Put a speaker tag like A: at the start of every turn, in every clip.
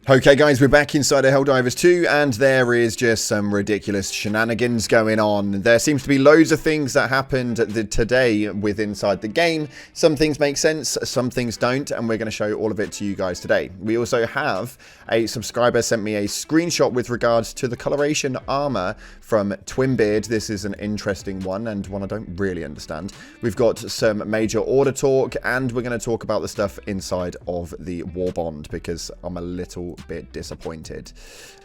A: Okay guys, we're back inside of Helldivers 2 and there is just some ridiculous shenanigans going on. There seems to be loads of things that happened today with inside the game. Some things make sense, some things don't, and we're going to show all of it to you guys today. We also have a subscriber sent me a screenshot with regards to the coloration armor from Twinbeard. This is an interesting one and one I don't really understand. We've got some major order talk and we're going to talk about the stuff inside of the war bond because I'm a little bit disappointed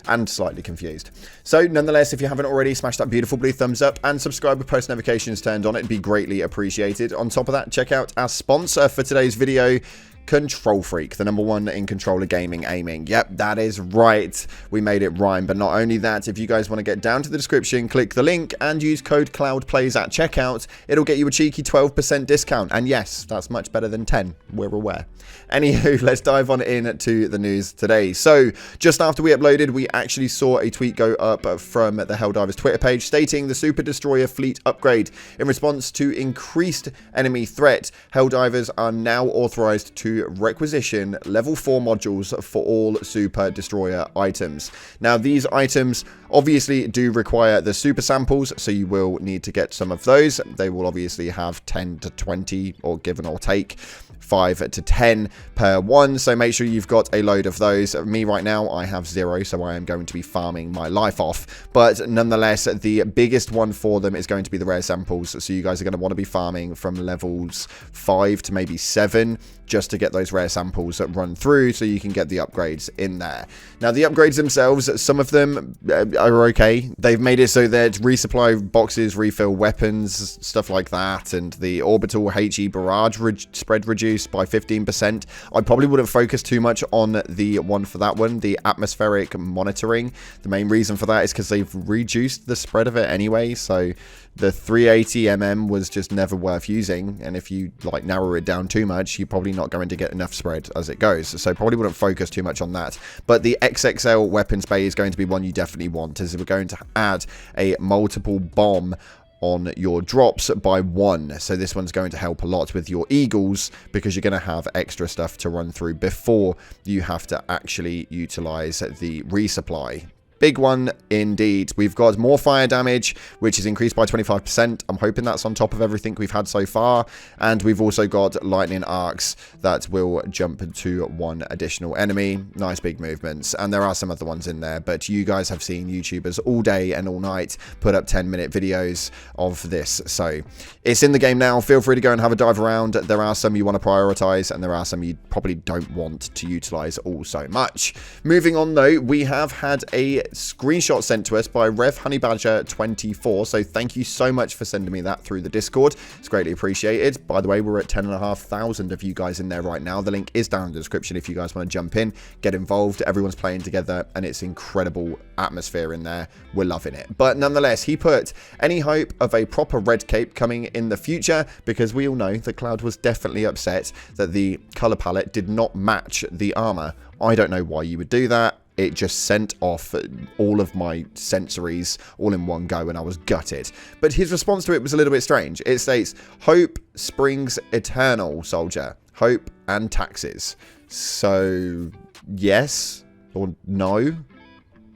A: and slightly confused. So nonetheless, if you haven't already, smash that beautiful blue thumbs up and subscribe with post notifications turned on. It'd be greatly appreciated. On top of that, check out our sponsor for today's video, Control Freak, the #1 in controller gaming aiming. Yep, that is right. We made it rhyme. But not only that, if you guys want to get down to the description, click the link and use code CloudPlays at checkout, it'll get you a cheeky 12% discount. And yes, that's much better than 10, we're aware. Anywho, let's dive on into the news today. So, just after we uploaded, we actually saw a tweet go up from the Helldivers Twitter page stating the Super Destroyer fleet upgrade. In response to increased enemy threat, Helldivers are now authorized to requisition level 4 modules for all Super Destroyer items. Now, these items obviously do require the super samples, so you will need to get some of those. They will obviously have 10 to 20, or give or take 5 to 10 per one, so make sure you've got a load of those. Me right now, I have 0, so I am going to be farming my life off, but nonetheless, the biggest one for them is going to be the rare samples, so you guys are going to want to be farming from levels 5 to maybe 7 just to get those rare samples that run through so you can get the upgrades in there. Now, the upgrades themselves, some of them are okay. They've made it so that resupply boxes, refill weapons, stuff like that, and the orbital HE barrage spread reduced by 15%. I probably wouldn't focus too much on the one for that one, the atmospheric monitoring. The main reason for that is because they've reduced the spread of it anyway, so the 380 was just never worth using, and if you like narrow it down too much, you're probably not going to get enough spread as it goes, so probably wouldn't focus too much on that. But the XXL weapons bay is going to be one you definitely want, as we're going to add a multiple bomb on your drops by 1. So this one's going to help a lot with your eagles because you're going to have extra stuff to run through before you have to actually utilize the resupply. Big one indeed. We've got more fire damage, which is increased by 25%. I'm hoping that's on top of everything we've had so far. And we've also got lightning arcs that will jump to 1 additional enemy. Nice big movements. And there are some other ones in there, but you guys have seen YouTubers all day and all night put up 10-minute videos of this. So it's in the game now. Feel free to go and have a dive around. There are some you want to prioritize, and there are some you probably don't want to utilize all so much. Moving on though, we have had a screenshot sent to us by Rev Honeybadger 24, so thank you so much for sending me that through the Discord. It's greatly appreciated. By the way, we're at 10,500 of you guys in there right now. The link is down in the description if you guys want to jump in, get involved. Everyone's playing together and it's incredible atmosphere in there. We're loving it. But nonetheless, he put any hope of a proper red cape coming in the future, because we all know that Cloud was definitely upset that the color palette did not match the armor. I don't know why you would do that. It just sent off all of my sensories all in one go and I was gutted. But his response to it was a little bit strange. It states, "Hope springs eternal, soldier. Hope and taxes." So, yes or no?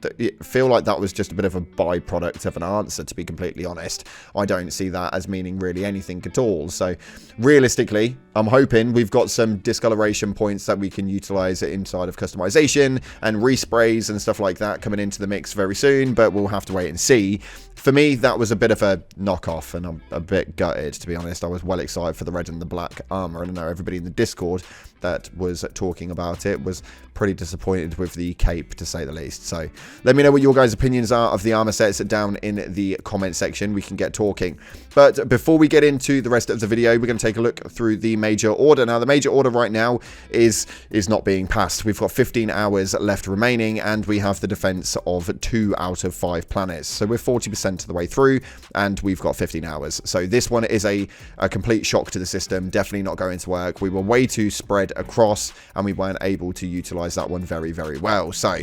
A: I feel like that was just a bit of a byproduct of an answer, to be completely honest. I don't see that as meaning really anything at all. So realistically, I'm hoping we've got some discoloration points that we can utilize inside of customization and resprays and stuff like that coming into the mix very soon, but we'll have to wait and see. For me, that was a bit of a knockoff, and I'm a bit gutted, to be honest. I was well excited for the red and the black armor, and I know everybody in the Discord that was talking about it was pretty disappointed with the cape, to say the least. So let me know what your guys' opinions are of the armor sets down in the comment section. We can get talking. But before we get into the rest of the video, we're going to take a look through the major order. Now, the major order right now is not being passed. We've got 15 hours left remaining, and we have the defense of 2 out of 5 planets. So we're 40% of the way through, and we've got 15 hours. So this one is a complete shock to the system. Definitely not going to work. We were way too spread across, and we weren't able to utilize that one very, very well. So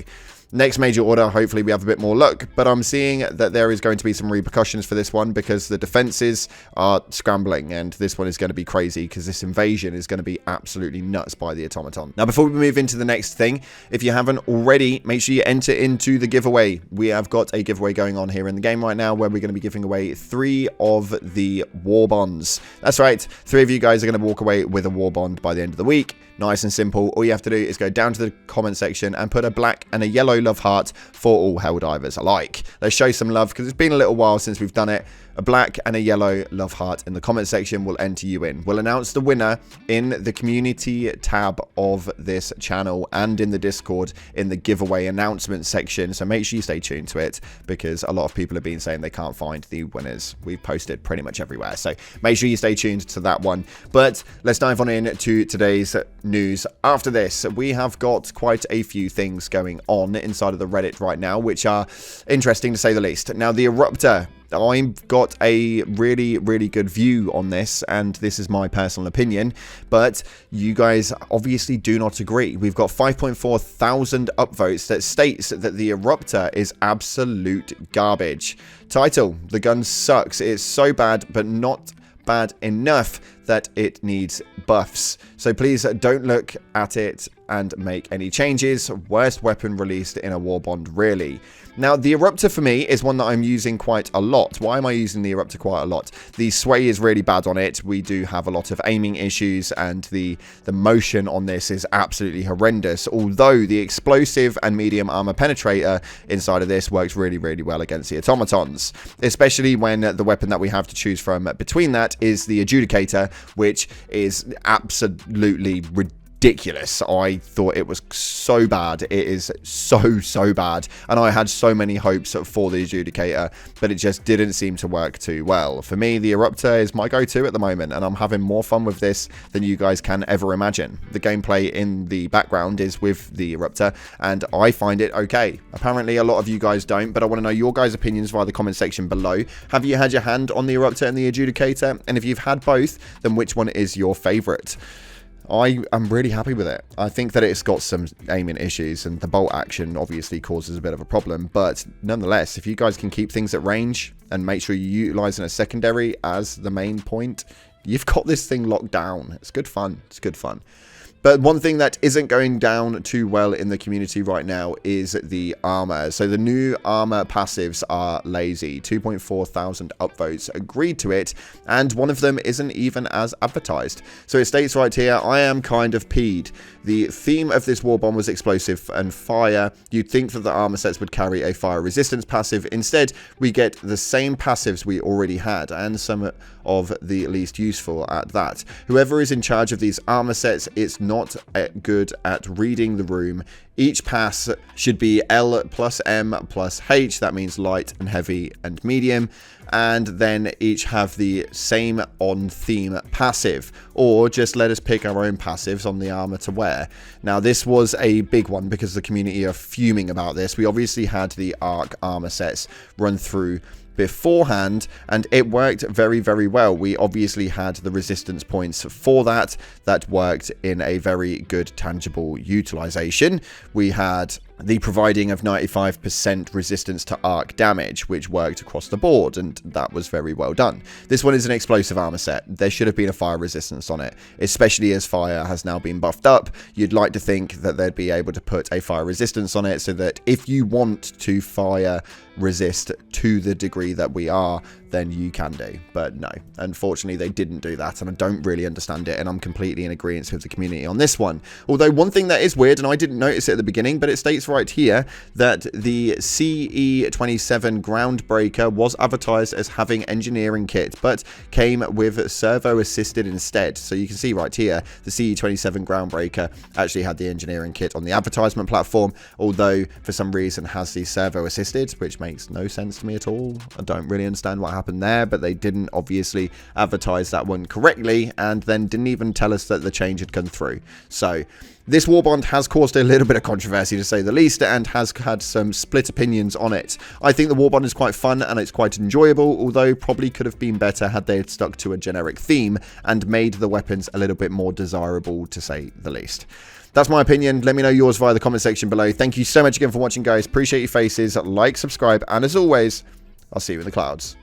A: Next major order, hopefully we have a bit more luck, but I'm seeing that there is going to be some repercussions for this one because the defenses are scrambling, and this one is going to be crazy because this invasion is going to be absolutely nuts by the automaton. Now, before we move into the next thing, if you haven't already, make sure you enter into the giveaway. We have got a giveaway going on here in the game right now where we're going to be giving away 3 of the war bonds. That's right, 3 of you guys are going to walk away with a war bond by the end of the week. Nice and simple. All you have to do is go down to the comment section and put a black and a yellow love heart for all Helldivers alike. Let's show some love because it's been a little while since we've done it. A black and a yellow love heart in the comment section will enter you in. We'll announce the winner in the community tab of this channel and in the Discord in the giveaway announcement section. So make sure you stay tuned to it because a lot of people have been saying they can't find the winners. We've posted pretty much everywhere. So make sure you stay tuned to that one. But let's dive on into today's news. After this, we have got quite a few things going on inside of the Reddit right now, which are interesting to say the least. Now, the Eruptor, I've got a really good view on this, and this is my personal opinion, but you guys obviously do not agree. We've got 5.4 thousand upvotes that states that the Eruptor is absolute garbage. Title: the gun sucks. It's so bad, but not bad enough that it needs buffs. So please don't look at it and make any changes. Worst weapon released in a war bond, really. Now, the Eruptor for me is one that I'm using quite a lot. Why am I using the Eruptor quite a lot? The sway is really bad on it. We do have a lot of aiming issues, and the motion on this is absolutely horrendous. Although the explosive and medium armor penetrator inside of this works really well against the automatons, especially when the weapon that we have to choose from between that is the adjudicator, which is absolutely ridiculous. I thought it was so bad. It is so bad, and I had so many hopes for the adjudicator, but it just didn't seem to work too well. For me, the Eruptor is my go-to at the moment, and I'm having more fun with this than you guys can ever imagine. The gameplay in the background is with the Eruptor, and I find it okay. Apparently a lot of you guys don't, but I want to know your guys' opinions via the comment section below. Have you had your hand on the Eruptor and the adjudicator? And if you've had both, then which one is your favorite? I am really happy with it. I think that it's got some aiming issues, and the bolt action obviously causes a bit of a problem, but nonetheless, if you guys can keep things at range and make sure you're utilizing a secondary as the main point, you've got this thing locked down. It's good fun. It's good fun. But one thing that isn't going down too well in the community right now is the armor. So the new armor passives are lazy. 2.4 thousand upvotes agreed to it, and one of them isn't even as advertised. So it states right here, I am kind of peed. The theme of this war bomb was explosive and fire. You'd think that the armor sets would carry a fire resistance passive. Instead, we get the same passives we already had, and some of the least useful at that. Whoever is in charge of these armor sets, it's not good at reading the room. Each pass should be L plus M plus H. That means light and heavy and medium. And then each have the same on theme passive, or just let us pick our own passives on the armor to wear. Now, this was a big one because the community are fuming about this. We obviously had the arc armor sets run through beforehand, and it worked very well. We obviously had the resistance points for that worked in a very good tangible utilization. We had the providing of 95% resistance to arc damage, which worked across the board, and that was very well done. This one is an explosive armor set. There should have been a fire resistance on it, especially as fire has now been buffed up. You'd like to think that they'd be able to put a fire resistance on it so that if you want to fire resist to the degree that we are, then you can do. But no, unfortunately they didn't do that, and I don't really understand it, and I'm completely in agreement with the community on this one. Although one thing that is weird, and I didn't notice it at the beginning, but it states right here that the CE27 Groundbreaker was advertised as having engineering kit, but came with servo assisted instead. So you can see right here, the CE27 Groundbreaker actually had the engineering kit on the advertisement platform, although for some reason has the servo assisted, which makes no sense to me at all. I don't really understand what happened there, but they didn't obviously advertise that one correctly, and then didn't even tell us that the change had come through. So this war bond has caused a little bit of controversy, to say the least, and has had some split opinions on it. I think the war bond is quite fun and it's quite enjoyable, although probably could have been better had they had stuck to a generic theme and made the weapons a little bit more desirable, to say the least. That's my opinion. Let me know yours via the comment section below. Thank you so much again for watching, guys. Appreciate your faces. Like, subscribe, and as always, I'll see you in the clouds.